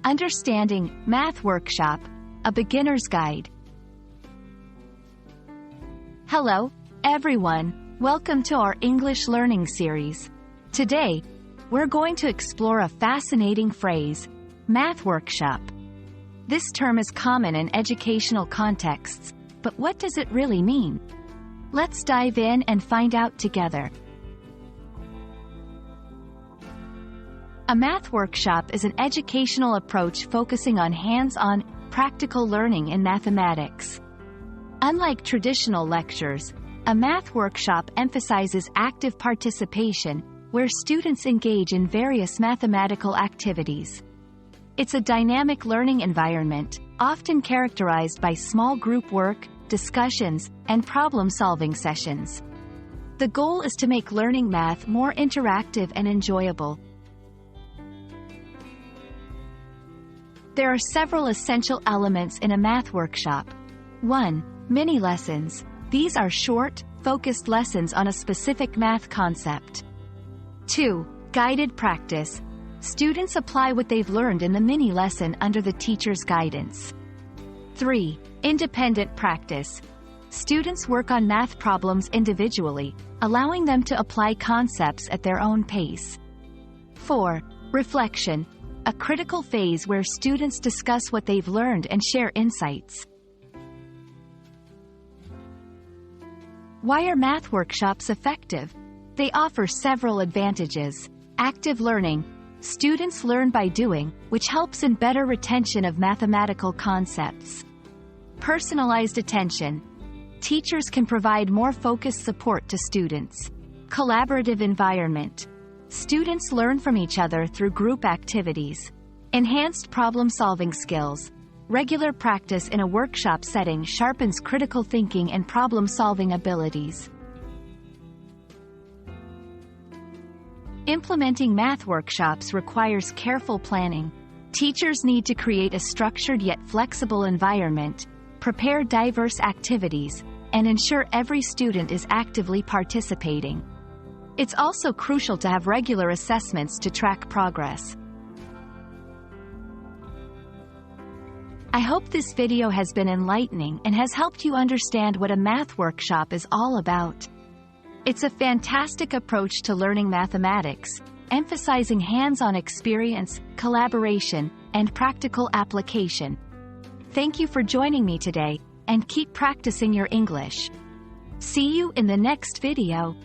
Understanding Math Workshop, a beginner's guide. Hello, everyone. Welcome to our English learning series. Today, we're going to explore a fascinating phrase, Math Workshop. This term is common in educational contexts, but what does it really mean? Let's dive in and find out together. A math workshop is an educational approach focusing on hands-on, practical learning in mathematics. Unlike traditional lectures, a math workshop emphasizes active participation, where students engage in various mathematical activities. It's a dynamic learning environment, often characterized by small group work, discussions, and problem-solving sessions. The goal is to make learning math more interactive and enjoyable. There are several essential elements in a math workshop. 1. Mini lessons. These are short, focused lessons on a specific math concept. 2. Guided practice. Students apply what they've learned in the mini lesson under the teacher's guidance. 3. Independent practice. Students work on math problems individually, allowing them to apply concepts at their own pace. 4. Reflection. A critical phase where students discuss what they've learned and share insights. Why are math workshops effective? They offer several advantages. Active learning. Students learn by doing, which helps in better retention of mathematical concepts. Personalized attention. Teachers can provide more focused support to students. Collaborative environment. Students learn from each other through group activities. Enhanced problem-solving skills. Regular practice in a workshop setting sharpens critical thinking and problem-solving abilities. Implementing math workshops requires careful planning. Teachers need to create a structured yet flexible environment, prepare diverse activities, and ensure every student is actively participating. It's also crucial to have regular assessments to track progress. I hope this video has been enlightening and has helped you understand what a math workshop is all about. It's a fantastic approach to learning mathematics, emphasizing hands-on experience, collaboration, and practical application. Thank you for joining me today, and keep practicing your English. See you in the next video.